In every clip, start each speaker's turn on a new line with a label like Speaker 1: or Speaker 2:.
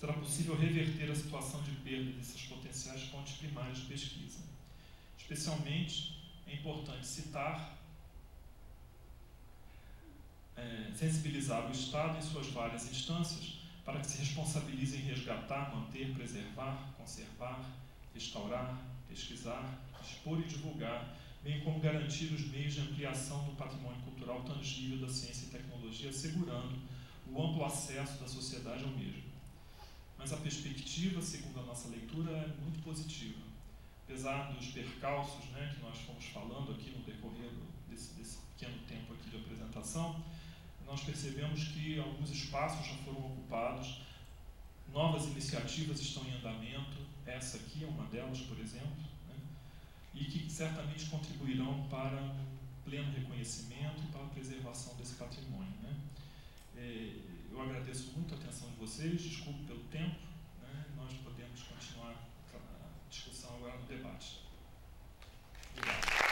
Speaker 1: será possível reverter a situação de perda dessas potenciais fontes primárias de pesquisa. Especialmente, é importante sensibilizar o Estado em suas várias instâncias para que se responsabilize em resgatar, manter, preservar, conservar, restaurar, pesquisar, expor e divulgar, bem como garantir os meios de ampliação do patrimônio cultural tangível da ciência e tecnologia, assegurando o amplo acesso da sociedade ao mesmo. Mas a perspectiva, segundo a nossa leitura, é muito positiva. Apesar dos percalços, né, que nós fomos falando aqui no decorrer desse pequeno tempo aqui de apresentação, nós percebemos que alguns espaços já foram ocupados, novas iniciativas estão em andamento, essa aqui é uma delas, por exemplo, né, e que certamente contribuirão para um pleno reconhecimento e para a preservação desse patrimônio, né. Eu agradeço muito a atenção de vocês, desculpe pelo tempo, né, nós podemos continuar a discussão agora no debate. Obrigado.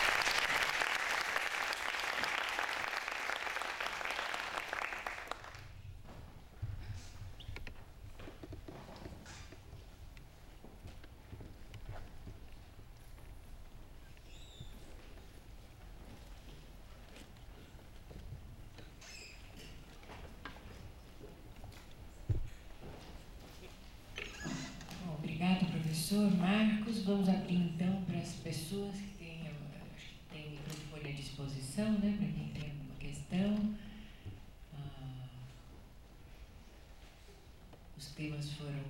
Speaker 2: Obrigada, professor Marcos. Vamos abrir então para as pessoas que têm o microfone à disposição, né, para quem tem alguma questão. Os temas foram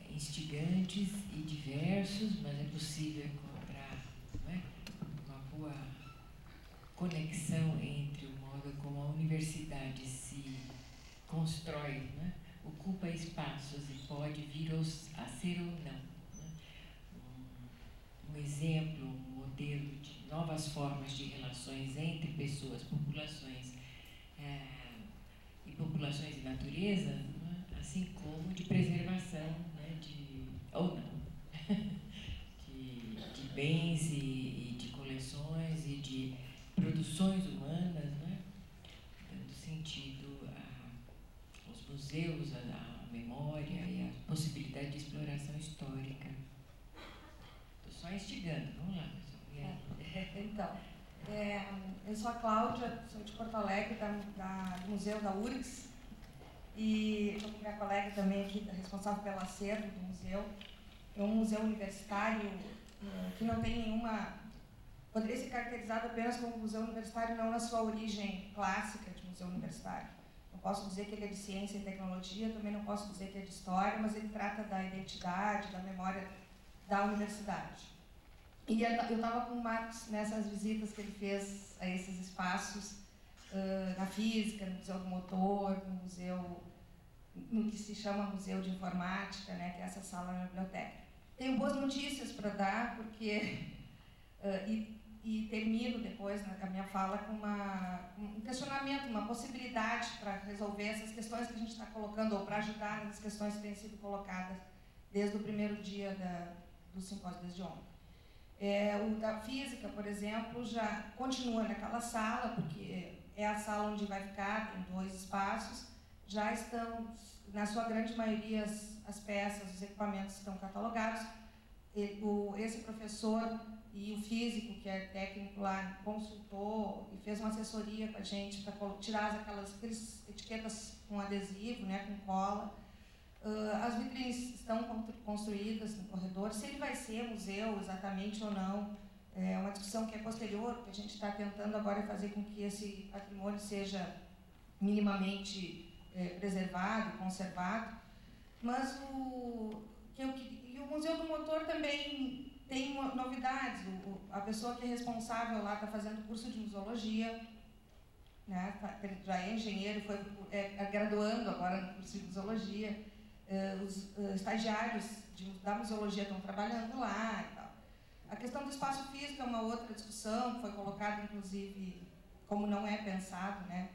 Speaker 2: instigantes e diversos, mas é possível encontrar, né, uma boa conexão entre o modo como a universidade se constrói, né, ocupa espaços e pode vir a ser ou não, né? Um exemplo, um modelo de novas formas de relações entre pessoas, populações e populações e natureza, né? Assim como de preservação, né? Ou não, de bens e de coleções e de produções humanas, né? Dando sentido aos museus, à memória e à possibilidade de exploração histórica. Estou só instigando, vamos lá, pessoal.
Speaker 3: Então, eu sou a Cláudia, sou de Porto Alegre, do Museu da URGS, e estou com minha colega também aqui, responsável pelo acervo do museu. É um museu universitário que não tem nenhuma... Poderia ser caracterizado apenas como museu universitário, não na sua origem clássica de museu universitário. Não posso dizer que ele é de ciência e tecnologia, também não posso dizer que é de história, mas ele trata da identidade, da memória da universidade. E eu estava com o Marcos nessas visitas que ele fez a esses espaços, na física, no Museu do Motor, no que se chama Museu de Informática, né, que é essa sala na biblioteca. Tenho boas notícias para dar, porque... E termino depois a minha fala com um questionamento, uma possibilidade para resolver essas questões que a gente está colocando, ou para ajudar nas questões que têm sido colocadas desde o primeiro dia do simpósio, desde ontem. O da física, por exemplo, já continua naquela sala, porque é a sala onde vai ficar, tem 2 espaços, já estão, na sua grande maioria, as peças, os equipamentos estão catalogados. Esse professor e o físico, que é técnico lá, consultou e fez uma assessoria com a gente para tirar aquelas etiquetas com adesivo, né, com cola. As vitrines estão construídas no corredor. Se ele vai ser museu exatamente ou não, é uma discussão que é posterior, que a gente está tentando agora fazer com que esse patrimônio seja minimamente preservado, conservado. Mas o Museu do Motor também tem novidades. A pessoa que é responsável lá está fazendo curso de museologia, né? Já é engenheiro, foi graduando agora no curso de museologia. Os estagiários da museologia estão trabalhando lá e tal. A questão do espaço físico é uma outra discussão, que foi colocada, inclusive, como não é pensado, né,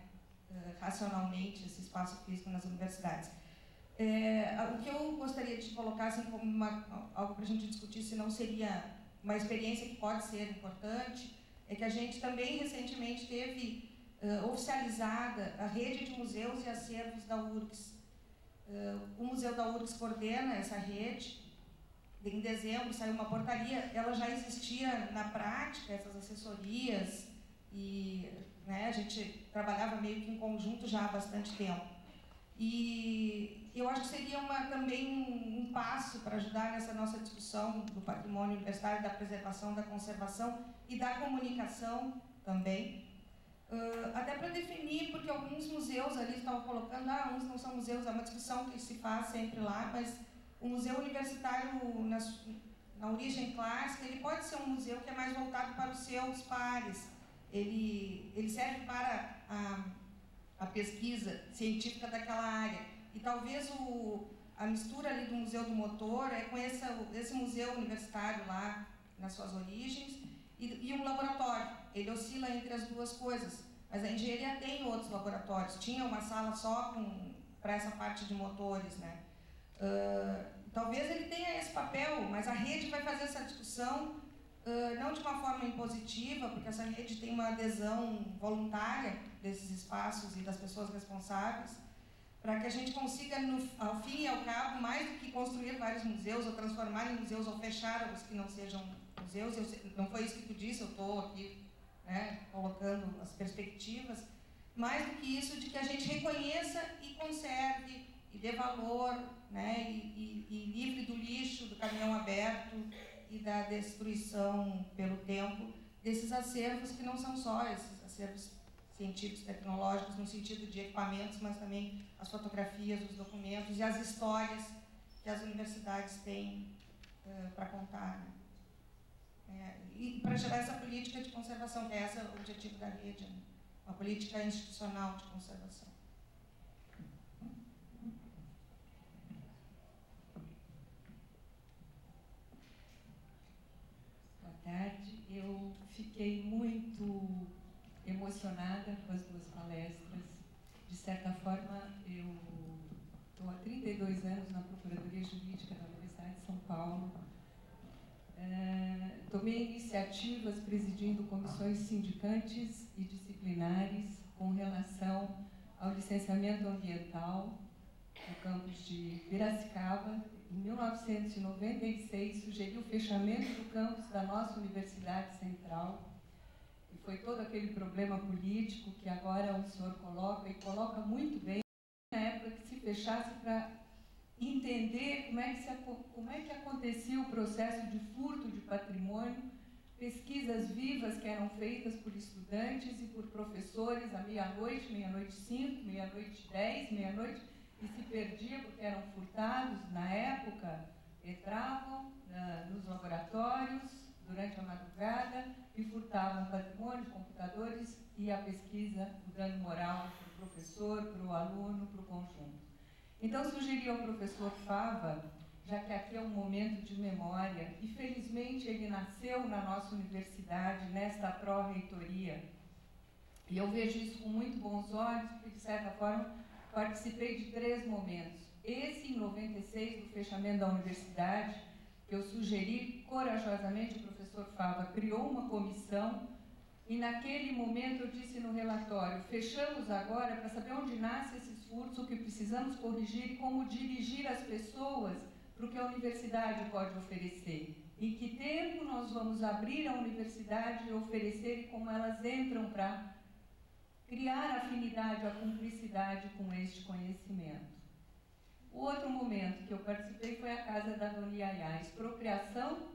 Speaker 3: racionalmente, esse espaço físico nas universidades. O que eu gostaria de colocar assim, como algo para a gente discutir, se não seria uma experiência que pode ser importante, é que a gente também recentemente teve oficializada a rede de museus e acervos da URGS. o Museu da URGS coordena essa rede. Em dezembro saiu uma portaria, ela já existia na prática, essas assessorias, e né, a gente trabalhava meio que em conjunto já há bastante tempo. E eu acho que seria também um passo para ajudar nessa nossa discussão do patrimônio universitário, da preservação, da conservação e da comunicação também. Até para definir, porque alguns museus ali estavam colocando, uns não são museus, é uma discussão que se faz sempre lá, mas o museu universitário, na origem clássica, ele pode ser um museu que é mais voltado para os seus pares. Ele serve para a pesquisa científica daquela área. E talvez a mistura ali do Museu do Motor é com esse museu universitário lá, nas suas origens, e um laboratório. Ele oscila entre as duas coisas. Mas a engenharia tem outros laboratórios. Tinha uma sala só para essa parte de motores, né? Talvez ele tenha esse papel, mas a rede vai fazer essa discussão não de uma forma impositiva, porque essa rede tem uma adesão voluntária desses espaços e das pessoas responsáveis, para que a gente consiga, ao fim e ao cabo, mais do que construir vários museus, ou transformar em museus, ou fechar os que não sejam museus. Não foi isso que tu disse, eu estou aqui, né, colocando as perspectivas. Mais do que isso, de que a gente reconheça e conserve, e dê valor, né, e livre do lixo, do caminhão aberto e da destruição pelo tempo desses acervos que não são só esses acervos científicos, tecnológicos, no sentido de equipamentos, mas também as fotografias, os documentos e as histórias que as universidades têm para contar. Né? E para gerar essa política de conservação, que é esse o objetivo da rede, né? Uma política institucional de conservação.
Speaker 2: Boa tarde. Eu fiquei muito emocionada com as duas palestras. De certa forma, eu estou há 32 anos na Procuradoria Jurídica da Universidade de São Paulo. Tomei iniciativas presidindo comissões sindicantes e disciplinares com relação ao licenciamento ambiental no campus de Piracicaba. Em 1996, sugeri o fechamento do campus da nossa Universidade Central. E foi todo aquele problema político que agora o senhor coloca, e coloca muito bem, na época que se fechasse para entender como é que acontecia o processo de furto de patrimônio, pesquisas vivas que eram feitas por estudantes e por professores à meia-noite, meia-noite 5, meia-noite 10, meia-noite, e se perdia porque eram furtados na época, entravam nos laboratórios durante a madrugada e furtavam patrimônio, computadores e a pesquisa, o dano moral para o professor, para o aluno, para o conjunto. Então, sugeri ao professor Fava, já que aqui é um momento de memória, e felizmente ele nasceu na nossa universidade, nesta pró-reitoria, e eu vejo isso com muito bons olhos, porque, de certa forma, participei de 3 momentos. Esse, em 96, do fechamento da universidade, que eu sugeri corajosamente, o professor Fava criou uma comissão, e naquele momento eu disse no relatório, fechamos agora para saber onde nascem esses furtos, o que precisamos corrigir e como dirigir as pessoas para o que a universidade pode oferecer. Em que tempo nós vamos abrir a universidade e oferecer e como elas entram para criar afinidade, a cumplicidade com este conhecimento. O outro momento que eu participei foi a Casa da Dona Iaiá, expropriação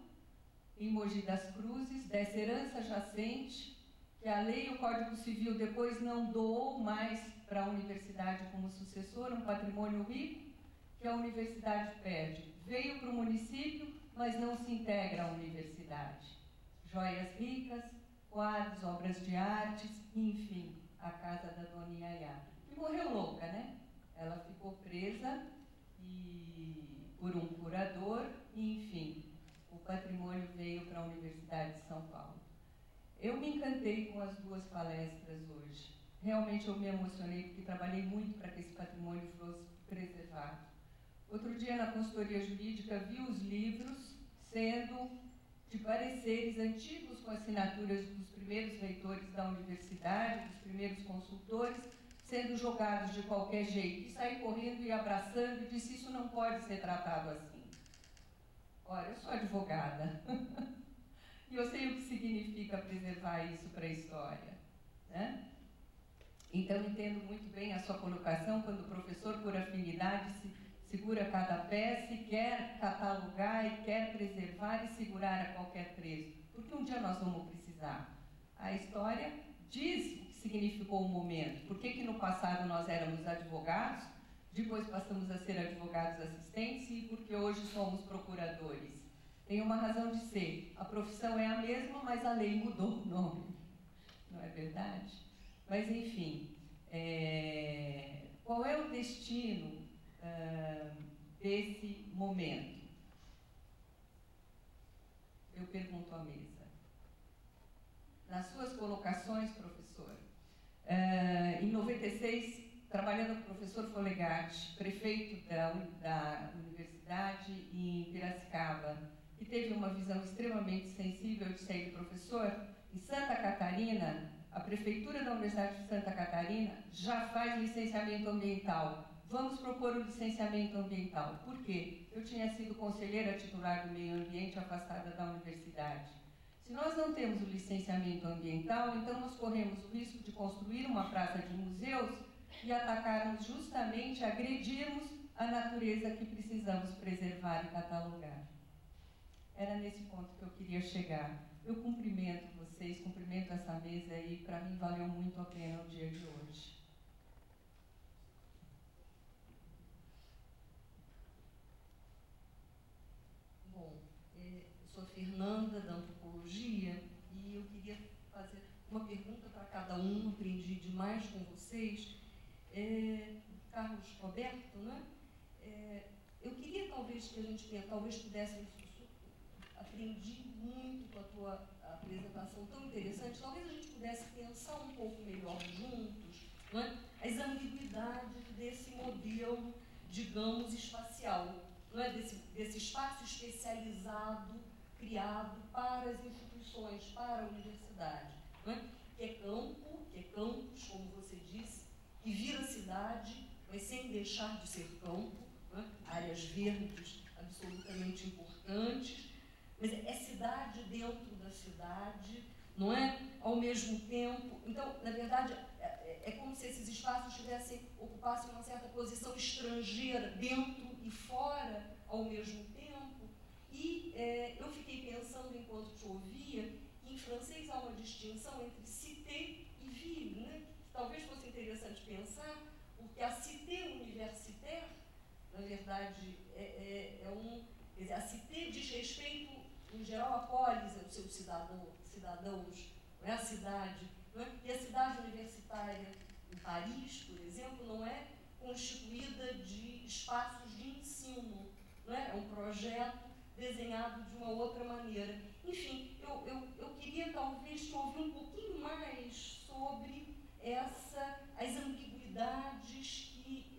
Speaker 2: em Mogi das Cruzes, dessa herança jacente, que a lei e o Código Civil depois não doou mais para a universidade como sucessor, um patrimônio rico, que a universidade perde. Veio para o município, mas não se integra à universidade. Joias ricas, quadros, obras de artes, enfim, a Casa da Dona Iaiá, que morreu louca, né? Ela ficou presa por um curador, e, enfim, o patrimônio veio para a Universidade de São Paulo. Eu me encantei com as duas palestras hoje. Realmente eu me emocionei, porque trabalhei muito para que esse patrimônio fosse preservado. Outro dia, na consultoria jurídica, vi os livros sendo de pareceres antigos com assinaturas dos primeiros reitores da universidade, dos primeiros consultores,
Speaker 4: sendo jogados de qualquer jeito, e saí correndo e abraçando e disse, isso não pode ser tratado assim. Olha, eu sou advogada, e eu sei o que significa preservar isso para a história, né? Então, entendo muito bem a sua colocação quando o professor, por afinidade, segura cada peça e quer catalogar e quer preservar e segurar a qualquer preço, porque um dia nós vamos precisar. A história diz o que significou o momento, por que no passado nós éramos advogados, depois passamos a ser advogados assistentes e porque hoje somos procuradores. Tem uma razão de ser, a profissão é a mesma, mas a lei mudou o nome, não é verdade? Mas, enfim, qual é o destino desse momento? Eu pergunto à mesa. Nas suas colocações, professor, em 96, trabalhando com o professor Folegatti, prefeito da universidade em Piracicaba, que teve uma visão extremamente sensível de ser professor, em Santa Catarina, a Prefeitura da Universidade de Santa Catarina já faz licenciamento ambiental. Vamos propor o licenciamento ambiental. Por quê? Eu tinha sido conselheira titular do meio ambiente afastada da universidade. Se nós não temos o licenciamento ambiental, então nós corremos o risco de construir uma praça de museus e atacarmos justamente, agredirmos a natureza que precisamos preservar e catalogar. Era nesse ponto que eu queria chegar. Eu cumprimento vocês, cumprimento essa mesa aí, para mim valeu muito a pena o dia de hoje. Bom, eu sou a Fernanda, da Antropologia, e eu queria fazer uma pergunta para cada um, aprendi demais com vocês. Carlos Roberto, né? Eu queria talvez que a gente pudesse, aprendi muito com a tua apresentação tão interessante, talvez a gente pudesse pensar um pouco melhor juntos, não é? As ambiguidades desse modelo, digamos, espacial, não é? Desse espaço especializado criado para as instituições, para a universidade, não é? Que é campo, que é campus, como você disse, que vira cidade, mas sem deixar de ser campo, não é? Áreas verdes absolutamente importantes, mas é cidade dentro da cidade, não é? Ao mesmo tempo. Então, na verdade, é como se esses espaços ocupassem uma certa posição estrangeira, dentro e fora, ao mesmo tempo. E eu fiquei pensando, enquanto te ouvia, que em francês há uma distinção entre cité e ville, né? Que talvez fosse interessante pensar, porque a cité universitaire, na verdade, quer dizer, a cité diz respeito, em geral, à polis, aos seus cidadãos, não é a cidade. Não é? E a cidade universitária em Paris, por exemplo, não é constituída de espaços de ensino, não é? É um projeto desenhado de uma outra maneira. Enfim, eu queria talvez te ouvir um pouquinho mais sobre as ambiguidades que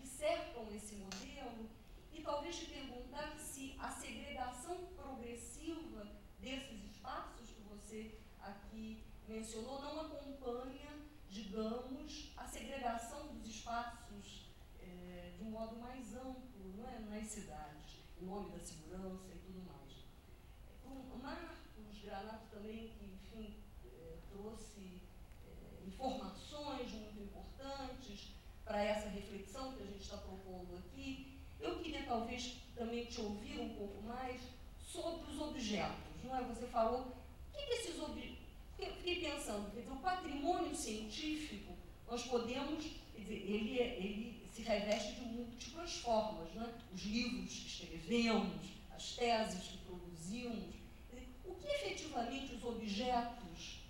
Speaker 4: cercam esse modelo, e talvez te perguntar se a segregação progressiva desses espaços que você aqui mencionou não acompanha, digamos, a segregação dos espaços de um modo mais amplo, não é? Nas cidades, em nome da segurança e tudo mais. O Marcos Granato também, que, enfim, trouxe informações muito importantes para essa reflexão que a gente está propondo aqui. Eu queria talvez também te ouvir um pouco mais sobre os objetos, não é? Você falou, o que esses objetos... Eu fiquei pensando, quer dizer, o patrimônio científico, nós podemos, quer dizer, ele se reveste de múltiplas formas, não é? Os livros que escrevemos, as teses que produzimos, quer dizer, o que efetivamente os objetos,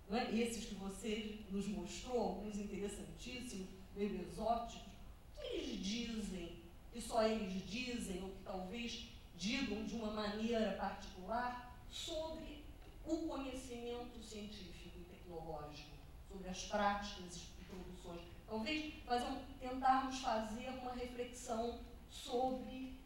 Speaker 4: não é? Esses que você nos mostrou, alguns interessantíssimos, meio exóticos, o que eles dizem, que só eles dizem, ou que talvez digam de uma maneira particular, sobre o conhecimento científico e tecnológico, sobre as práticas e produções. Talvez tentarmos fazer uma reflexão sobre,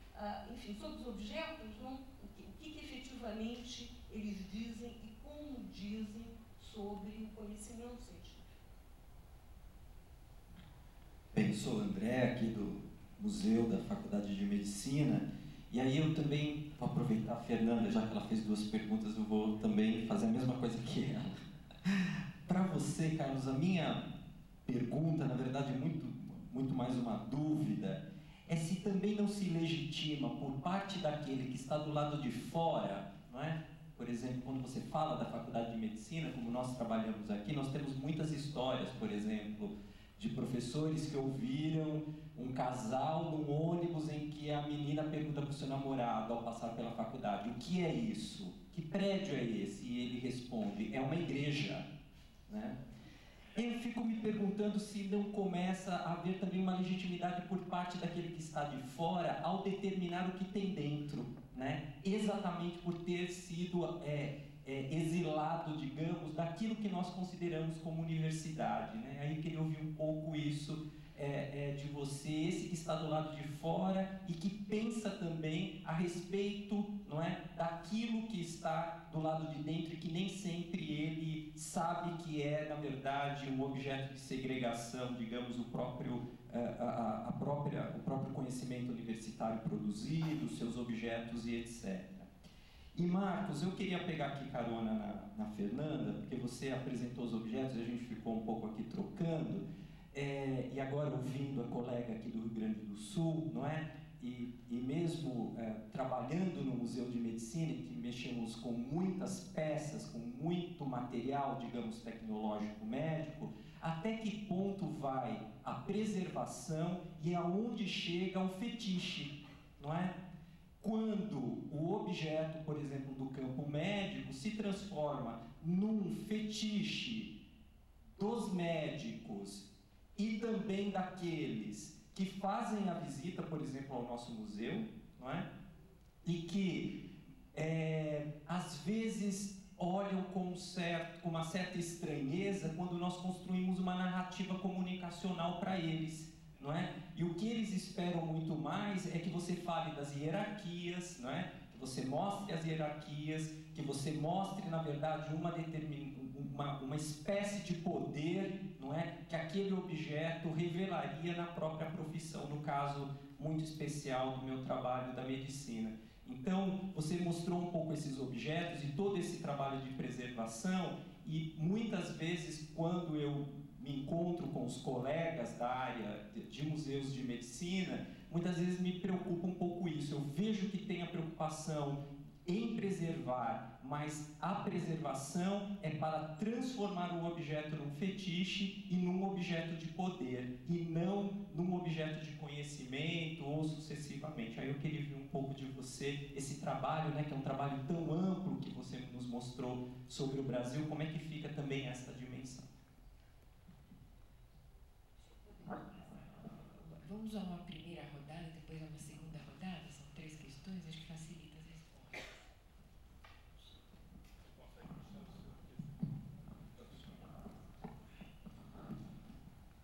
Speaker 4: enfim, sobre os objetos, não? O que efetivamente eles dizem e como dizem sobre o conhecimento científico.
Speaker 5: Bem, sou o André, aqui do Museu da Faculdade de Medicina, e aí eu também vou aproveitar a Fernanda, já que ela fez 2 perguntas, eu vou também fazer a mesma coisa que ela. Para você, Carlos, a minha pergunta, na verdade, muito mais uma dúvida, é se também não se legitima por parte daquele que está do lado de fora, não é? Por exemplo, quando você fala da Faculdade de Medicina, como nós trabalhamos aqui, nós temos muitas histórias, por exemplo, de professores que ouviram um casal num ônibus em que a menina pergunta para o seu namorado ao passar pela faculdade: o que é isso? Que prédio é esse? E ele responde: é uma igreja, né? Eu fico me perguntando se não começa a haver também uma legitimidade por parte daquele que está de fora ao determinar o que tem dentro, né? Exatamente por ter sido exilado, digamos, daquilo que nós consideramos como universidade, né? Aí eu queria ouvir um pouco isso de você, esse que está do lado de fora e que pensa também a respeito, não é, daquilo que está do lado de dentro e que nem sempre ele sabe que é, na verdade, um objeto de segregação, digamos, o próprio conhecimento universitário produzido, seus objetos e etc. E Marcos, eu queria pegar aqui carona na Fernanda, porque você apresentou os objetos e a gente ficou um pouco aqui trocando, e agora ouvindo a colega aqui do Rio Grande do Sul, não é? E mesmo trabalhando no Museu de Medicina, em que mexemos com muitas peças, com muito material, digamos, tecnológico médico, até que ponto vai a preservação e aonde chega o fetiche, não é? Quando o objeto, por exemplo, do campo médico se transforma num fetiche dos médicos e também daqueles que fazem a visita, por exemplo, ao nosso museu, não é? E que às vezes olham com uma certa estranheza quando nós construímos uma narrativa comunicacional para eles, não é? E o que eles esperam muito mais é que você fale das hierarquias, não é? Que você mostre as hierarquias, que você mostre, na verdade, uma espécie de poder, não é? Que aquele objeto revelaria na própria profissão, no caso muito especial do meu trabalho da medicina. Então, você mostrou um pouco esses objetos e todo esse trabalho de preservação, e muitas vezes, quando eu me encontro com os colegas da área de museus de medicina, muitas vezes me preocupa um pouco isso. Eu vejo que tem a preocupação em preservar, mas a preservação é para transformar o objeto num fetiche e num objeto de poder, e não num objeto de conhecimento ou sucessivamente. Aí eu queria ver um pouco de você, esse trabalho, né, que é um trabalho tão amplo que você nos mostrou sobre o Brasil, como é que fica também essa dimensão?
Speaker 2: Vamos a uma primeira rodada, depois a uma segunda rodada, são 3 questões, acho que facilita as respostas.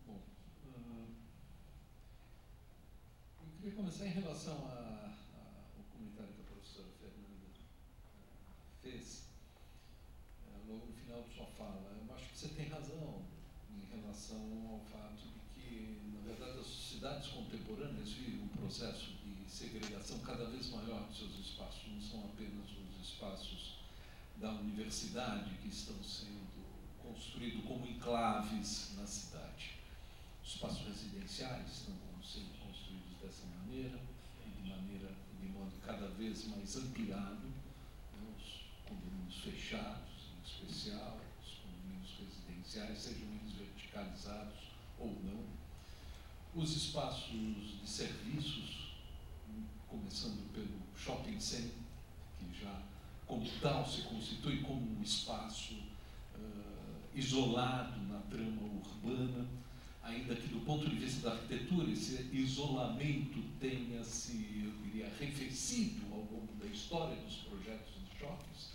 Speaker 6: Bom, eu queria começar em relação ao comentário que a professora Fernanda fez, logo no final de sua fala. Eu acho que você tem razão em relação ao fato de que, na verdade, as sociedades contemporâneas vivem um processo de segregação cada vez maior dos seus espaços. Não são apenas os espaços da universidade que estão sendo construídos como enclaves na cidade. Os espaços residenciais estão sendo construídos dessa maneira, e de modo cada vez mais ampliado, né? Os condomínios fechados, em especial, os condomínios residenciais, sejam eles verticalizados ou não. Os espaços de serviços, começando pelo shopping center, que já como tal se constitui como um espaço isolado na trama urbana, ainda que do ponto de vista da arquitetura esse isolamento tenha se, eu diria, arrefecido ao longo da história dos projetos de shoppings.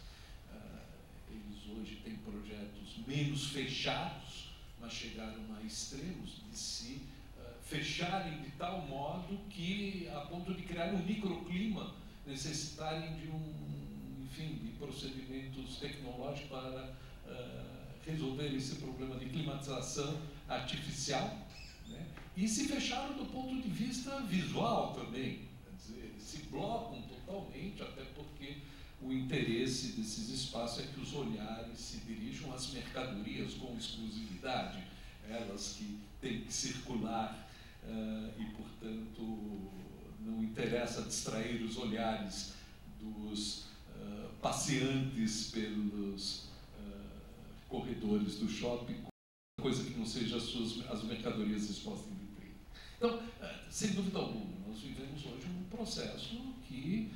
Speaker 6: Eles hoje têm projetos menos fechados, mas chegaram a extremos de se fecharem de tal modo que, a ponto de criar um microclima, necessitarem de de procedimentos tecnológicos para resolver esse problema de climatização artificial, né? E se fecharam do ponto de vista visual também, quer dizer, eles se blocam totalmente, até porque o interesse desses espaços é que os olhares se dirijam às mercadorias com exclusividade, elas que têm que circular e, portanto, não interessa distrair os olhares dos passeantes pelos corredores do shopping, coisa que não seja as mercadorias expostas em vitrine. Então, sem dúvida alguma, nós vivemos hoje um processo que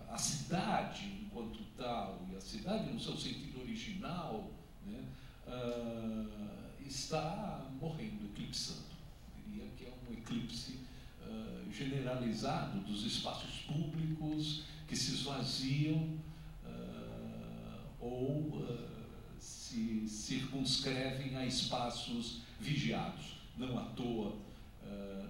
Speaker 6: a cidade, enquanto tal, e a cidade no seu sentido original, né, está morrendo, eclipsando. Eu diria que é um eclipse generalizado dos espaços públicos que se esvaziam ou se circunscrevem a espaços vigiados. Não à toa,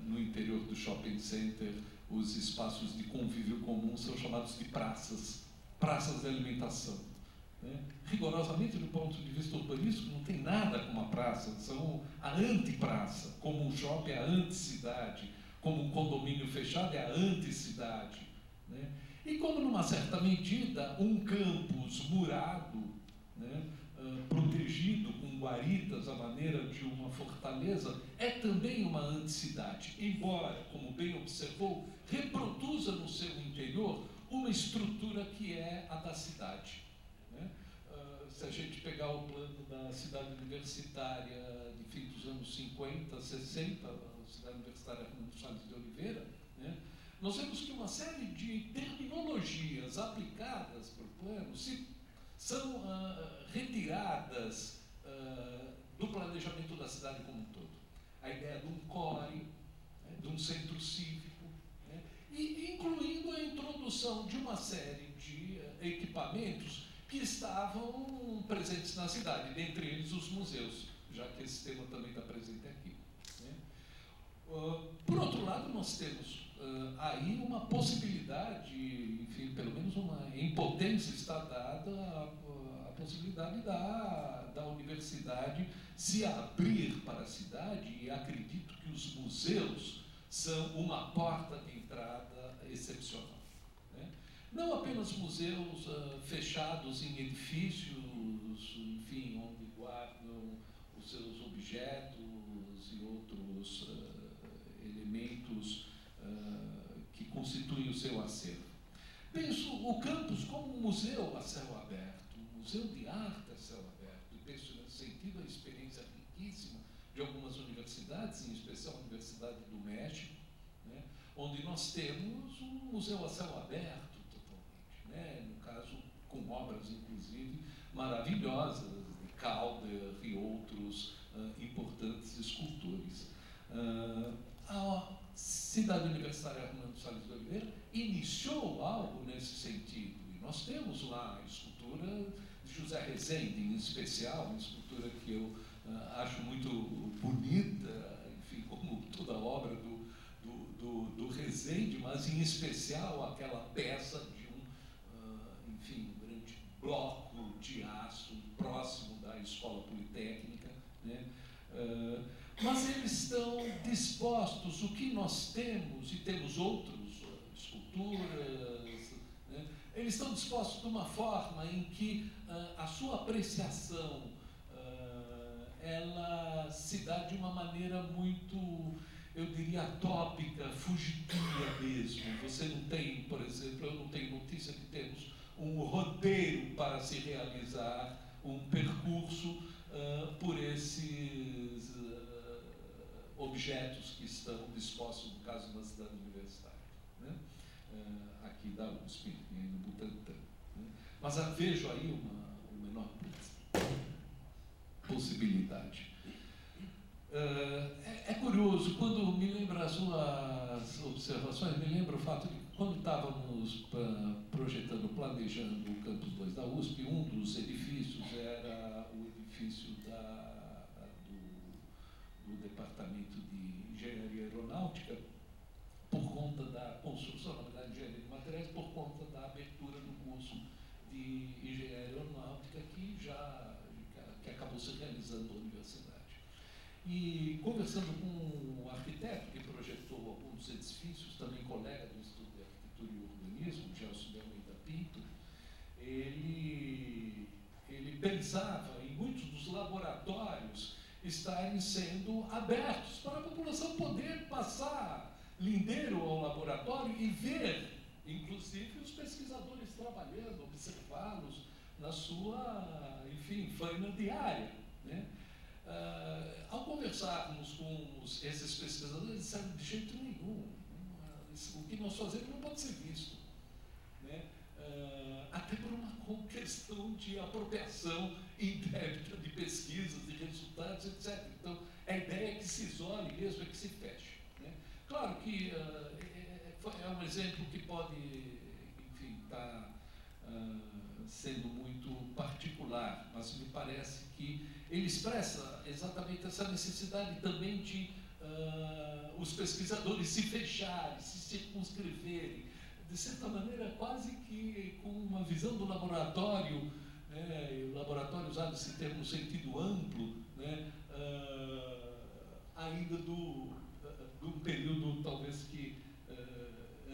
Speaker 6: no interior do shopping center, os espaços de convívio comum são chamados de praças de alimentação. Né? Rigorosamente, do ponto de vista urbanístico, não tem nada com uma praça, são a antipraça, como um shopping é a anticidade, como um condomínio fechado é a anticidade. Né? E como, numa certa medida, um campus murado, né, protegido com guaritas à maneira de uma fortaleza, é também uma anticidade, embora, como bem observou, reproduza no seu interior uma estrutura que é a da cidade. Né? Se a gente pegar o plano da cidade universitária de fim dos anos 50, 60, a cidade universitária Armando Salles de Oliveira, né, nós vemos que uma série de terminologias aplicadas para o plano são retiradas do planejamento da cidade como um todo. A ideia de um core, né, de um centro cívico, né, e incluindo a introdução de uma série de equipamentos que estavam presentes na cidade, dentre eles os museus, já que esse tema também está presente aqui. Né. Por outro lado, nós temos aí uma possibilidade, enfim, pelo menos uma impotência está dada a possibilidade da universidade se abrir para a cidade, e acredito que os museus são uma porta de entrada excepcional. Né? Não apenas museus fechados em edifícios, enfim, onde guardam os seus objetos e outros elementos que constituem o seu acervo. Penso o campus como um museu a céu aberto, um museu de arte a céu aberto, e penso nesse sentido a experiência riquíssima de algumas universidades, em especial a Universidade do México, né, onde nós temos um museu a céu aberto totalmente, né, no caso com obras inclusive maravilhosas de Calder e outros importantes escultores. A Cidade Universitária Armando Salles de Oliveira iniciou algo nesse sentido, e nós temos lá a escultura de José Rezende, em especial, uma escultura que eu acho muito bonita, enfim, como toda a obra do Rezende, mas em especial aquela peça de enfim, um grande bloco de aço próximo da Escola Politécnica, né? Mas eles estão dispostos, o que nós temos, e temos outros, esculturas, né? Eles estão dispostos de uma forma em que a sua apreciação ela se dá de uma maneira muito, eu diria, atópica, fugidia mesmo. Você não tem, por exemplo, eu não tenho notícia que temos um roteiro para se realizar, um percurso por esses objetos que estão dispostos, no caso da cidade universitária, né? Aqui da USP, no Butantã. Né? Mas vejo aí uma enorme possibilidade. É curioso, quando me lembra as suas observações, me lembra o fato de que quando estávamos projetando, planejando o Campus 2 da USP, um dos edifícios era o edifício do Departamento de Engenharia Aeronáutica, por conta da construção, na verdade, de engenharia de materiais, por conta da abertura do curso de Engenharia Aeronáutica que acabou se realizando na universidade. E conversando com um arquiteto que projetou alguns edifícios, também colega do Instituto de Arquitetura e Urbanismo, Gelson de Almeida Pinto, ele pensava em muitos dos laboratórios estarem sendo abertos para a população poder passar lindeiro ao laboratório e ver, inclusive, os pesquisadores trabalhando, observá-los na sua, enfim, faina diária, né? Ao conversarmos com esses pesquisadores, eles disseram de jeito nenhum, o que nós fazemos não pode ser visto, né? Até por uma questão de apropriação indébita de pesquisas, de resultados, etc. Então, a ideia é que se isole mesmo, é que se feche, né? Claro que é um exemplo que pode, enfim, estar sendo muito particular, mas me parece que ele expressa exatamente essa necessidade também de os pesquisadores se fecharem, se circunscreverem, de certa maneira quase que com uma visão do laboratório, né, o laboratório usado esse termo no sentido amplo, né, ainda do período talvez que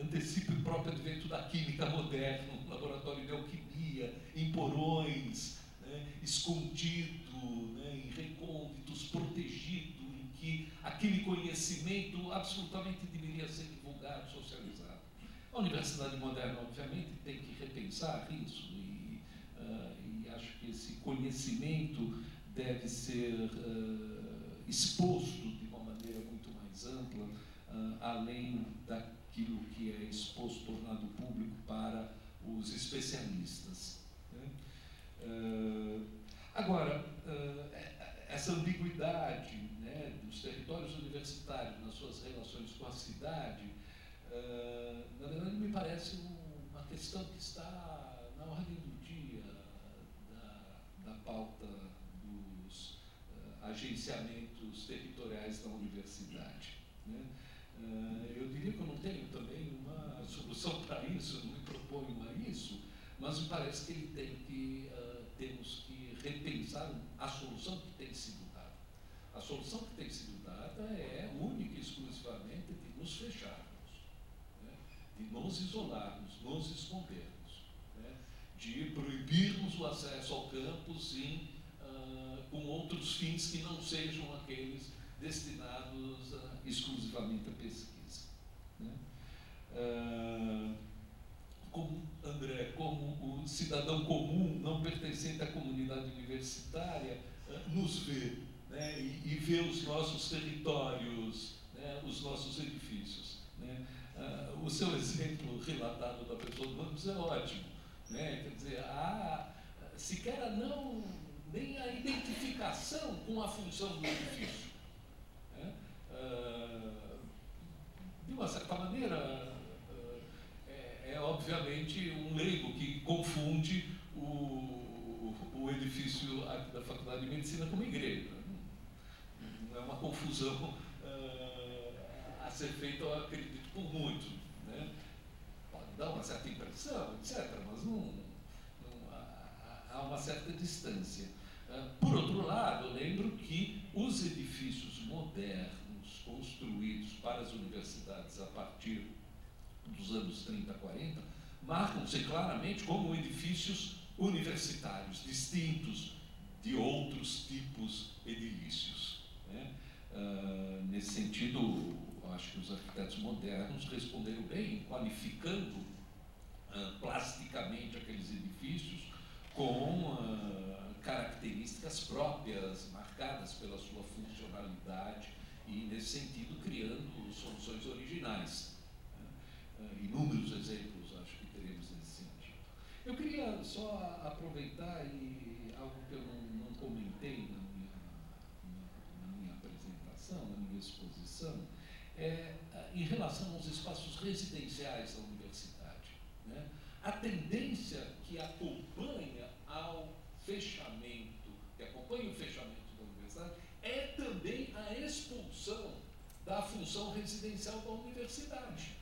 Speaker 6: antecipe o próprio advento da química moderna, um laboratório de alquimia, em porões, né, escondido, né, em recônditos, protegido, em que aquele conhecimento absolutamente deveria ser divulgado, socializado. A universidade moderna, obviamente, tem que repensar isso e acho que esse conhecimento deve ser exposto de uma maneira muito mais ampla, além daquilo que é exposto, tornado público para os especialistas, né? Agora, essa ambiguidade, né, dos territórios universitários nas suas relações com a cidade, na verdade, me parece uma questão que está na ordem do dia da pauta dos agenciamentos territoriais da universidade, né? Eu diria que eu não tenho também uma solução para isso, eu não me proponho a isso, mas me parece que temos que repensar a solução que tem sido dada. A solução que tem sido dada é única e exclusivamente de nos fecharmos, né? De nos isolarmos, nos escondermos, né? De proibirmos o acesso ao campus com outros fins que não sejam aqueles destinados exclusivamente à pesquisa, né? Como André, como o cidadão comum, não pertencente à comunidade universitária, nos vê, né, e vê os nossos territórios, né, os nossos edifícios, né? O seu exemplo relatado da pessoa do ônibus é ótimo, né? Quer dizer, sequer nem a identificação com a função do edifício, né? De uma certa maneira, é obviamente um leigo que confunde o edifício aqui da Faculdade de Medicina com uma igreja. Não é uma confusão a ser feita, eu acredito, por muitos, né? Pode dar uma certa impressão, etc., mas há uma certa distância. Por outro lado, eu lembro que os edifícios modernos construídos para as universidades a partir dos anos 30, 40, marcam-se claramente como edifícios universitários, distintos de outros tipos edilícios, né? Nesse sentido, eu acho que os arquitetos modernos responderam bem, qualificando plasticamente aqueles edifícios com características próprias, marcadas pela sua funcionalidade e, nesse sentido, criando soluções originais. Inúmeros exemplos, acho que teremos nesse sentido. Eu queria só aproveitar algo que eu não comentei na minha apresentação, na minha exposição, em relação aos espaços residenciais da universidade, né? A tendência que acompanha o fechamento da universidade é também a expulsão da função residencial da universidade.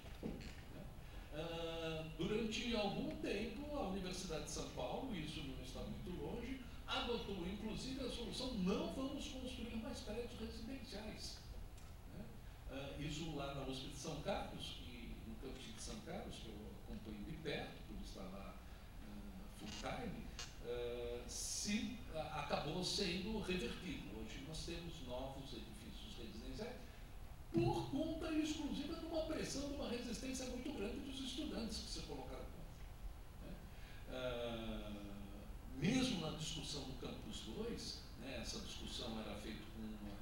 Speaker 6: Durante algum tempo, a Universidade de São Paulo, isso não está muito longe, adotou, inclusive, a solução: não vamos construir mais prédios residenciais. Né? Isso lá na USP de São Carlos, e no campus de São Carlos, que eu acompanho de perto, por estar lá full time, acabou sendo revertido. Hoje nós temos novos edifícios residenciais por conta exclusiva de uma pressão, de uma resistência muito grande dos estudantes que se colocaram contra. Né? Mesmo na discussão do Campus 2, né, essa discussão era feita com uma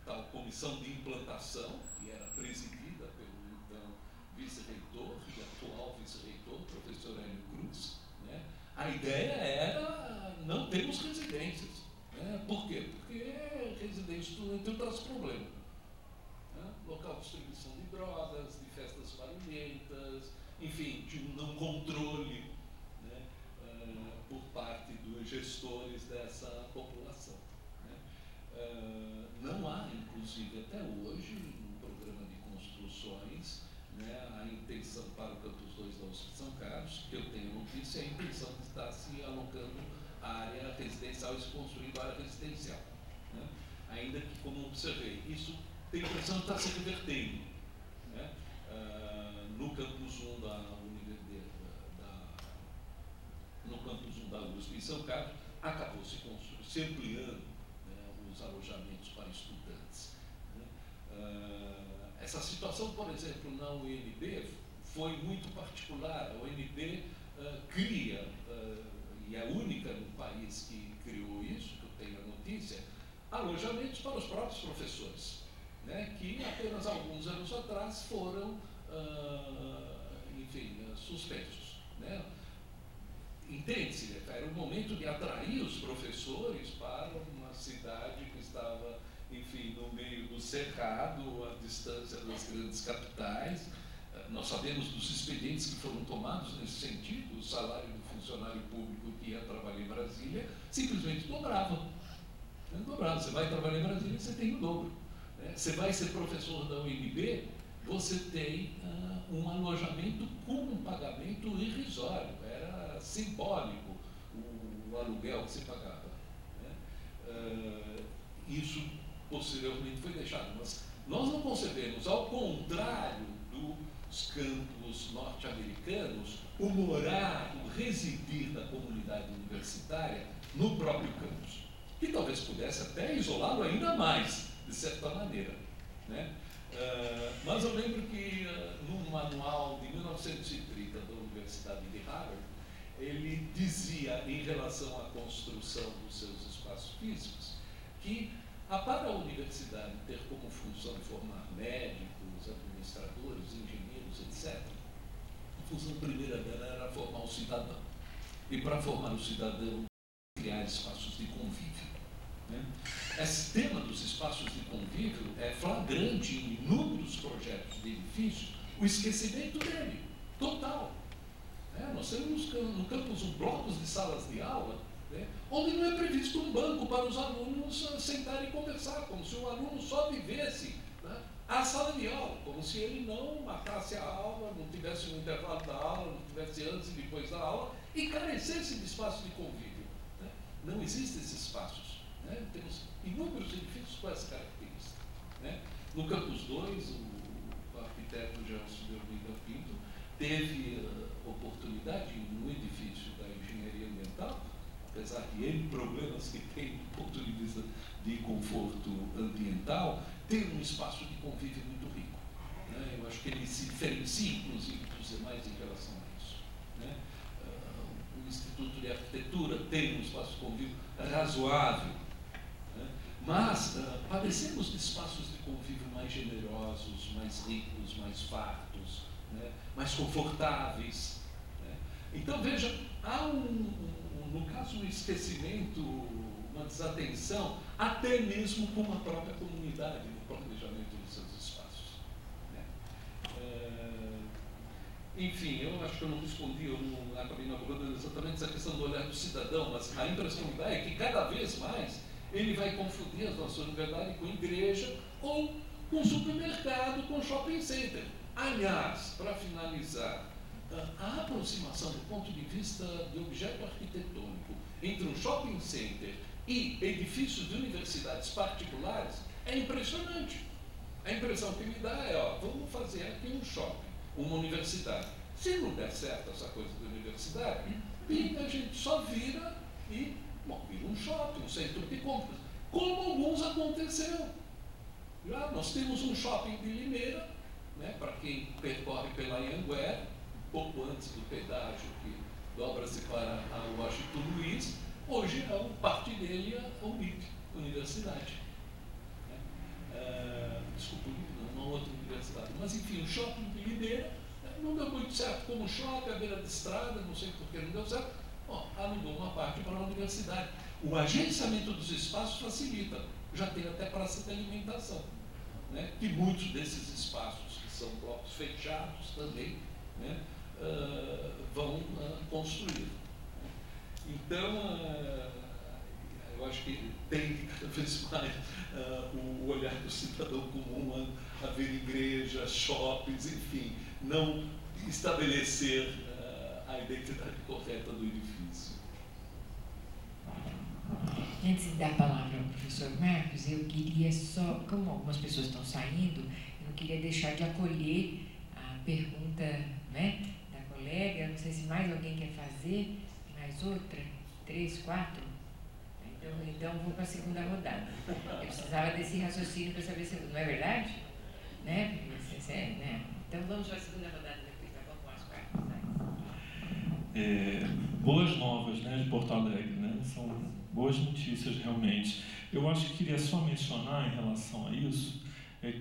Speaker 6: tal comissão de implantação, que era presidida pelo então vice-reitor e atual vice-reitor, professor Hélio Cruz. Né? A ideia era: não temos residências. Né? Por quê? Porque residência estudantil traz problema. Né? Local de distribuição de drogas, de festas barulhentas, enfim, de um não controle, né, por parte dos gestores dessa população. Né? Não há, inclusive, até hoje, um programa de construções, né, a intenção para o Campus 2 da USP de São Carlos, que eu tenho notícia, é a intenção de estar se alocando a área residencial e se construindo a área residencial. Né? Ainda que, como observei, isso tem a impressão de estar se revertendo. Né? No Campus 1 no Campus 1 da USP em São Carlos, acabou se ampliando, né, os alojamentos para estudantes. Né? Essa situação, por exemplo, na UNB foi muito particular. A UNB cria, e é a única no país que criou isso, que eu tenho a notícia, alojamentos para os próprios professores, né, que apenas alguns anos atrás foram, suspensos. Né? Entende-se, era o momento de atrair os professores para uma cidade que estava, enfim, no meio do cerrado, à distância das grandes capitais. Nós sabemos dos expedientes que foram tomados nesse sentido. O salário do funcionário público que ia trabalhar em Brasília simplesmente dobrava. Você vai trabalhar em Brasília, você tem o dobro. Você vai ser professor da UNB, você tem um alojamento com um pagamento irrisório. Era simbólico o aluguel que você pagava. Né? Isso posteriormente foi deixado. Mas nós não concebemos, ao contrário dos campos norte-americanos, o morar, o residir da comunidade universitária no próprio campus, que talvez pudesse até isolá-lo ainda mais, de certa maneira. Né? Mas eu lembro que num manual de 1930 da Universidade de Harvard, ele dizia, em relação à construção dos seus espaços físicos, que para a universidade ter como função formar médicos, administradores, engenheiros, etc., a função primeira dela era formar o cidadão. E para formar o cidadão, criar espaços de convívio. Né? Esse tema dos espaços de convívio é flagrante em inúmeros projetos de edifícios, o esquecimento dele, total. Nós temos no campus blocos de salas de aula, né, onde não é previsto um banco para os alunos sentarem e conversar, como se o aluno só vivesse, né, a sala de aula, como se ele não matasse a aula, não tivesse um intervalo da aula, não tivesse antes e depois da aula, e carecesse de espaço de convívio. Né? Não existem esses espaços. Né? Temos inúmeros edifícios com essa característica. Né? No Campus 2, o arquiteto Gelson de Almeida Pinto teve oportunidade no edifício da engenharia ambiental, apesar de N problemas que tem do ponto de vista de conforto ambiental, ter um espaço de convívio muito rico. Né? Eu acho que ele se diferencia, inclusive, dos demais em relação a isso. Né? O Instituto de Arquitetura tem um espaço de convívio razoável. Mas padecemos de espaços de convívio mais generosos, mais ricos, mais fartos, né? Mais confortáveis. Né? Então, veja, há no caso, um esquecimento, uma desatenção, até mesmo com a própria comunidade, no planejamento dos seus espaços. Né? Enfim, eu acho que eu não respondi, eu não acabei não abordando exatamente essa questão do olhar do cidadão, mas a impressão que dá é que cada vez mais ele vai confundir as nossas universidades com igreja ou com supermercado, com shopping center. Aliás, para finalizar, a aproximação do ponto de vista de objeto arquitetônico entre um shopping center e edifícios de universidades particulares é impressionante. A impressão que me dá é, ó, vamos fazer aqui um shopping, uma universidade. Se não der certo essa coisa da universidade, a gente só vira e, bom, vira um shopping, um centro de compras, como alguns aconteceram. Já nós temos um shopping de Limeira, né, para quem percorre pela Anhanguera, pouco antes do pedágio que dobra-se para a Washington Luiz, hoje parte dele é a UNIP, Universidade. Desculpa, não outra universidade, mas enfim, o shopping de Limeira não deu muito certo como shopping, à beira de estrada, não sei por que não deu certo. Bom, alugou uma parte para a universidade. O agenciamento dos espaços facilita, já tem até praça de alimentação, né? Que muitos desses espaços, que são blocos fechados também, né, vão construir. Então, eu acho que tem cada vez mais o olhar do cidadão comum a ver igrejas, shoppings, enfim, não estabelecer a identidade correta do edifício.
Speaker 2: Antes de dar a palavra ao professor Marcos, eu queria só, como algumas pessoas estão saindo, eu não queria deixar de acolher a pergunta, né, da colega. Não sei se mais alguém quer fazer, mais outra, 3, 4. Então vou para a segunda rodada. Eu precisava desse raciocínio para saber se não é verdade, né? Né? Então vamos para a segunda rodada, depois tá bom com as quartas.
Speaker 1: Boas novas, né, de Porto Alegre, né? São boas notícias realmente. Eu acho que queria só mencionar em relação a isso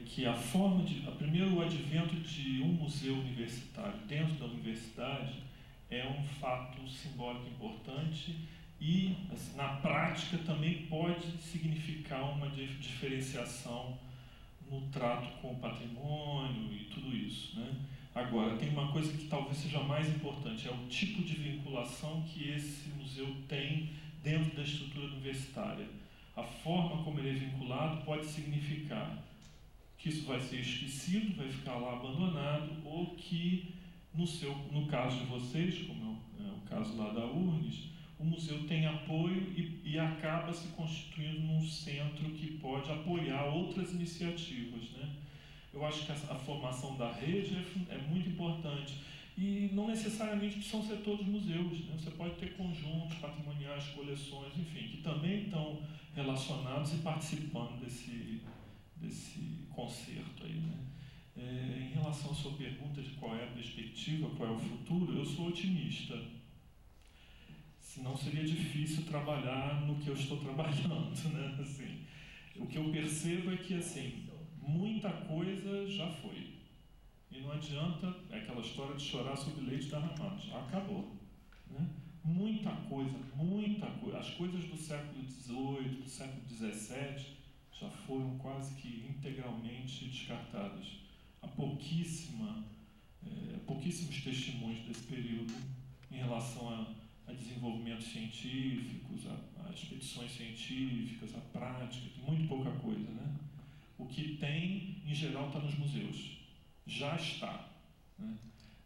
Speaker 1: que a forma de, primeiro, o advento de um museu universitário dentro da universidade é um fato simbólico importante e, assim, na prática também pode significar uma diferenciação no trato com o patrimônio e tudo isso, né? Agora, tem uma coisa que talvez seja mais importante, é o tipo de vinculação que esse museu tem dentro da estrutura universitária. A forma como ele é vinculado pode significar que isso vai ser esquecido, vai ficar lá abandonado, ou que, no caso de vocês, como é o caso lá da URGS, o museu tem apoio e acaba se constituindo num centro que pode apoiar outras iniciativas, né? Eu acho que a formação da rede é muito importante. E não necessariamente precisam ser todos museus, né? Você pode ter conjuntos patrimoniais, coleções, enfim, que também estão relacionados e participando desse concerto aí, né? Em relação à sua pergunta de qual é a perspectiva, qual é o futuro, eu sou otimista. Senão seria difícil trabalhar no que eu estou trabalhando, né? Assim, o que eu percebo é que, assim, muita coisa já foi. E não adianta aquela história de chorar sobre leite derramado, já acabou, né? Muita coisa. As coisas do século XVIII, do século XVII, já foram quase que integralmente descartadas. Há pouquíssimos testemunhos desse período em relação a desenvolvimentos científicos, a expedições científicas, a prática, muito pouca coisa, né? O que tem, em geral, está nos museus. Já está, né?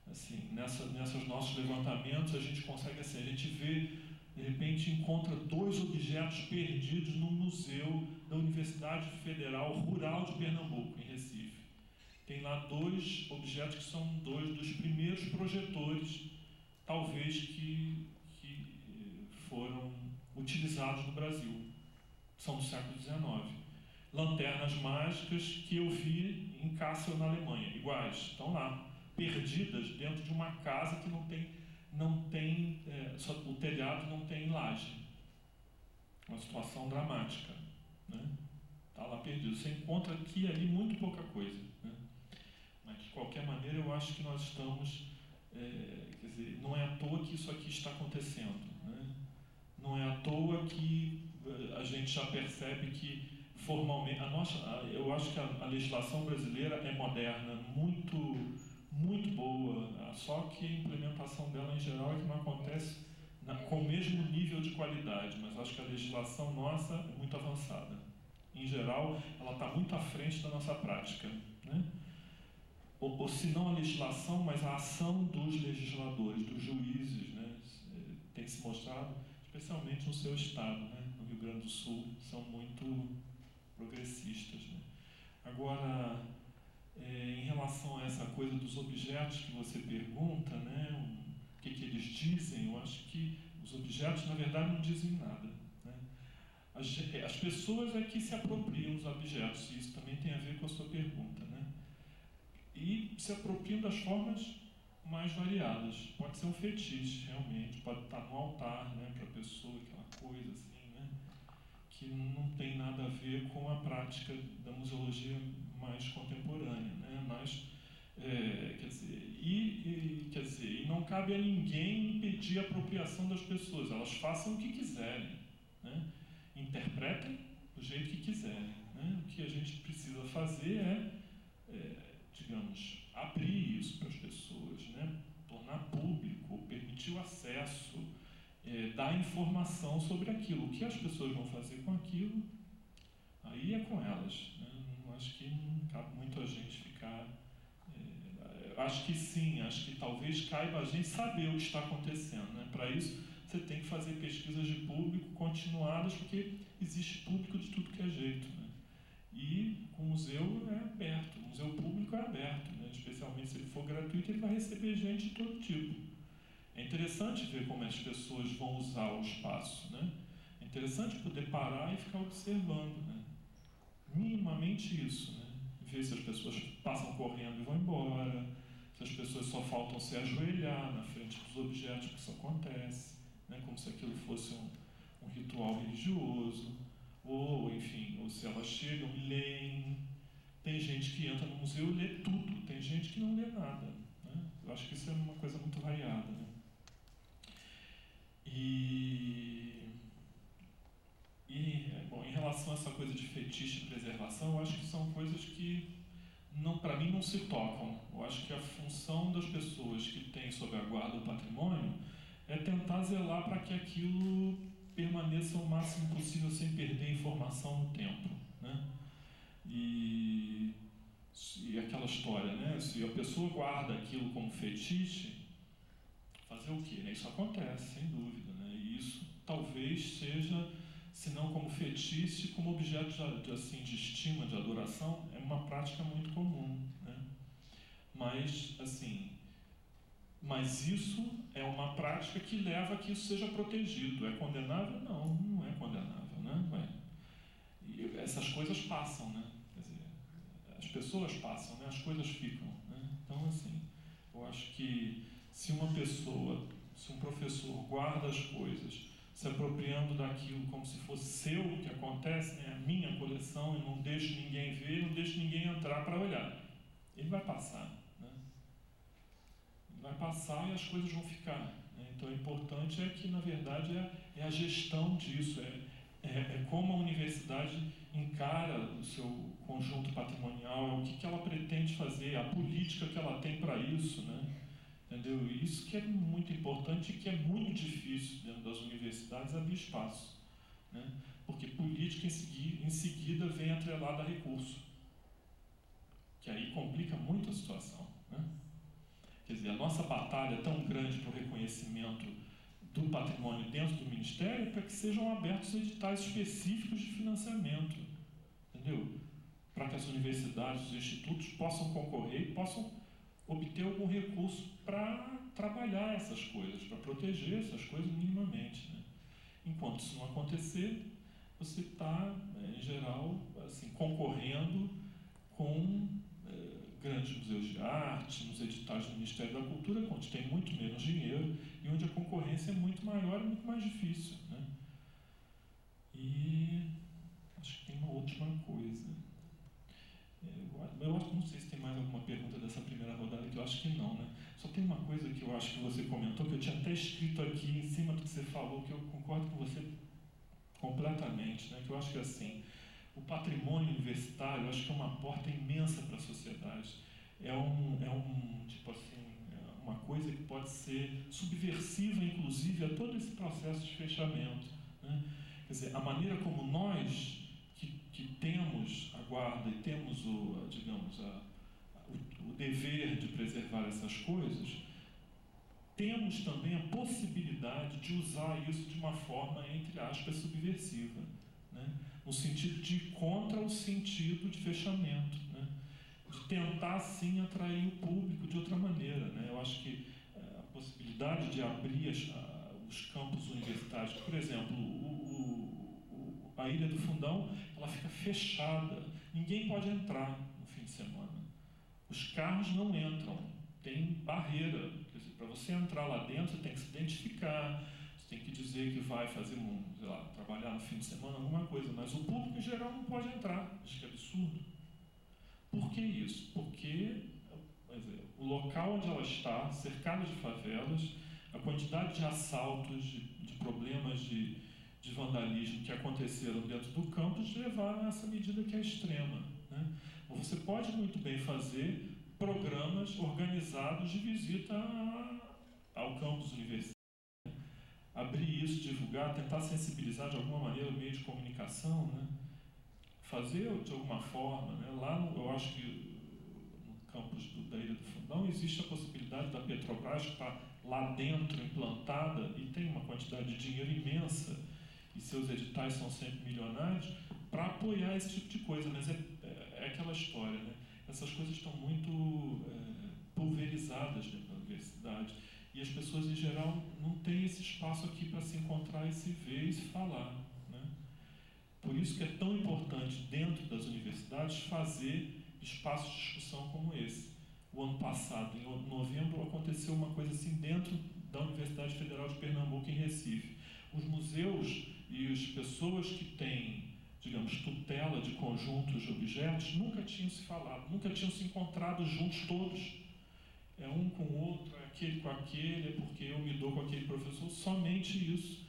Speaker 1: Assim, nessas nossos levantamentos, a gente consegue, assim, a gente vê, de repente, encontra 2 objetos perdidos no museu da Universidade Federal Rural de Pernambuco, em Recife. Tem lá 2 objetos que são 2 dos primeiros projetores, talvez, que foram utilizados no Brasil. São do século XIX. Lanternas mágicas que eu vi em Kassel, na Alemanha, iguais, estão lá, perdidas dentro de uma casa que o telhado não tem laje. Uma situação dramática, né? Está lá perdido. Você encontra aqui e ali muito pouca coisa, né? Mas, de qualquer maneira, eu acho que nós estamos... quer dizer, não é à toa que isso aqui está acontecendo, né? Não é à toa que a gente já percebe que, formalmente, eu acho que a legislação brasileira é moderna, muito boa, só que a implementação dela, em geral, é que não acontece com o mesmo nível de qualidade, mas acho que a legislação nossa é muito avançada. Em geral, ela está muito à frente da nossa prática, né? ou se não a legislação, mas a ação dos legisladores, dos juízes, né, tem se mostrado, especialmente no seu estado, né, no Rio Grande do Sul, são muito progressistas, né. Agora, em relação a essa coisa dos objetos que você pergunta, né, o que eles dizem, eu acho que os objetos, na verdade, não dizem nada, né. As pessoas é que se apropriam dos objetos, e isso também tem a ver com a sua pergunta, né? E se apropriam das formas mais variadas. Pode ser um fetiche, realmente, pode estar no altar, né, para a pessoa, aquela coisa assim, né, que não tem nada a ver com a prática da museologia mais contemporânea, né, mas, quer dizer, e não cabe a ninguém impedir a apropriação das pessoas, elas façam o que quiserem, né, interpretem do jeito que quiserem, né. O que a gente precisa fazer digamos, abrir isso para as pessoas, né, tornar público, permitir o acesso, dar informação sobre aquilo. O que as pessoas vão fazer com aquilo, aí é com elas, né. Não acho que não cabe muito a gente ficar... acho que sim, acho que talvez caiba a gente saber o que está acontecendo, né. Para isso, você tem que fazer pesquisas de público continuadas, porque existe público de tudo que é jeito, né. E o museu é aberto, o museu público é aberto, né? Especialmente se ele for gratuito, ele vai receber gente de todo tipo. É interessante ver como as pessoas vão usar o espaço, né? É interessante poder parar e ficar observando, né? Minimamente isso, né? Ver se as pessoas passam correndo e vão embora, se as pessoas só faltam se ajoelhar na frente dos objetos, que isso acontece, né? Como se aquilo fosse um ritual religioso. Ou, enfim, ou se elas chegam e leem. Tem gente que entra no museu e lê tudo, tem gente que não lê nada, né? Eu acho que isso é uma coisa muito variada, né? Bom, em relação a essa coisa de fetiche e preservação, eu acho que são coisas que, para mim, não se tocam. Eu acho que a função das pessoas que têm sob a guarda o patrimônio é tentar zelar para que aquilo permaneça o máximo possível sem perder informação no tempo, né? E aquela história, né? Se a pessoa guarda aquilo como fetiche, fazer o quê? Né? Isso acontece, sem dúvida, né? E isso talvez seja, se não como fetiche, como objeto de estima, de adoração, é uma prática muito comum, né? Mas isso é uma prática que leva a que isso seja protegido. É condenável? Não, não é condenável, né? E essas coisas passam, né? Quer dizer, as pessoas passam, né? As coisas ficam, né? Então, eu acho que se um professor guarda as coisas, se apropriando daquilo como se fosse seu, o que acontece, né? A minha coleção, e não deixo ninguém ver, não deixo ninguém entrar para olhar, ele vai passar, né? Vai passar e as coisas vão ficar, né? Então, o importante é que, na verdade, é a gestão disso, é como a universidade encara o seu conjunto patrimonial, o que ela pretende fazer, a política que ela tem para isso, né? Entendeu? Isso que é muito importante e que é muito difícil dentro das universidades abrir espaço, né? Porque política em seguida vem atrelada a recurso, que aí complica muito a situação, né? Quer dizer, a nossa batalha é tão grande para o reconhecimento do patrimônio dentro do Ministério para que sejam abertos editais específicos de financiamento, entendeu? Para que as universidades, os institutos possam concorrer e possam obter algum recurso para trabalhar essas coisas, para proteger essas coisas minimamente, né? Enquanto isso não acontecer, você está, em geral, concorrendo com grandes museus de arte, nos editais do Ministério da Cultura, onde tem muito menos dinheiro e onde a concorrência é muito maior e muito mais difícil, né? E acho que tem uma última coisa. Eu não sei se tem mais alguma pergunta dessa primeira rodada, que eu acho que não, né? Só tem uma coisa que eu acho que você comentou, que eu tinha até escrito aqui em cima do que você falou, que eu concordo com você completamente, né? Que eu acho que o patrimônio universitário, eu acho que é uma porta imensa para a sociedade. Uma coisa que pode ser subversiva, inclusive, a todo esse processo de fechamento, né? Quer dizer, a maneira como nós, que temos a guarda e temos o dever de preservar essas coisas, temos também a possibilidade de usar isso de uma forma, entre aspas, subversiva, né? No sentido de ir contra o sentido de fechamento, né? De tentar, sim, atrair o público de outra maneira, né? Eu acho que a possibilidade de abrir os campos universitários, por exemplo, a Ilha do Fundão, ela fica fechada, ninguém pode entrar no fim de semana, os carros não entram, tem barreira, quer dizer, para você entrar lá dentro você tem que se identificar, você tem que dizer que vai fazer, sei lá, trabalhar no fim de semana, alguma coisa, mas o público em geral não pode entrar, acho que é absurdo. Por que isso? Porque, quer dizer, o local onde ela está, cercada de favelas, a quantidade de assaltos, de problemas de vandalismo que aconteceram dentro do campus levaram a essa medida que é extrema, né? Você pode muito bem fazer programas organizados de visita ao campus universitário, abrir isso, divulgar, tentar sensibilizar de alguma maneira o meio de comunicação, né? Fazer de alguma forma, né? Lá eu acho que no campus da Ilha do Fundão existe a possibilidade da Petrobras, que está lá dentro implantada e tem uma quantidade de dinheiro imensa e seus editais são sempre milionários, para apoiar esse tipo de coisa, mas é aquela história, né? Essas coisas estão muito pulverizadas dentro da universidade e as pessoas em geral não têm esse espaço aqui para se encontrar e se ver e se falar, né? Por isso que é tão importante dentro das universidades fazer espaços de discussão como esse. O ano passado, em novembro, aconteceu uma coisa assim dentro da Universidade Federal de Pernambuco, em Recife. Os museus e as pessoas que têm, digamos, tutela de conjuntos de objetos nunca tinham se falado, nunca tinham se encontrado juntos todos. É um com o outro, é aquele com aquele, é porque eu me dou com aquele professor, somente isso.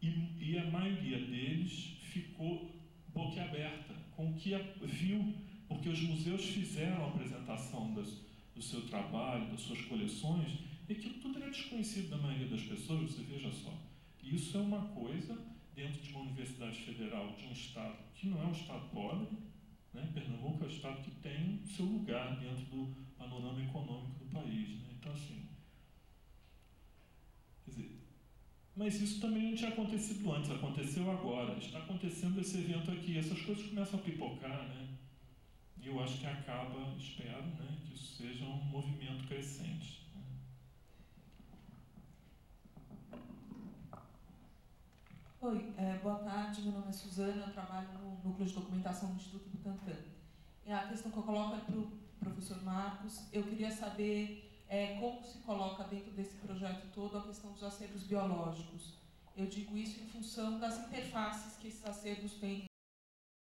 Speaker 1: E a maioria deles ficou boquiaberta com o que viu, porque os museus fizeram a apresentação do seu trabalho, das suas coleções, e aquilo tudo era desconhecido da maioria das pessoas, você veja só. E isso é uma coisa dentro de uma universidade federal, de um estado que não é um estado pobre, né? Pernambuco é um estado que tem seu lugar dentro do panorama econômico do país, né? Então, assim, quer dizer, mas isso também não tinha acontecido antes, aconteceu agora, está acontecendo esse evento aqui, essas coisas começam a pipocar, né? E eu acho que acaba, espero, né, que isso seja um movimento crescente.
Speaker 7: Oi, boa tarde, meu nome é Suzana, eu trabalho no Núcleo de Documentação do Instituto Butantan. E a questão que eu coloco é para o professor Marcos. Eu queria saber como se coloca dentro desse projeto todo a questão dos acervos biológicos. Eu digo isso em função das interfaces que esses acervos têm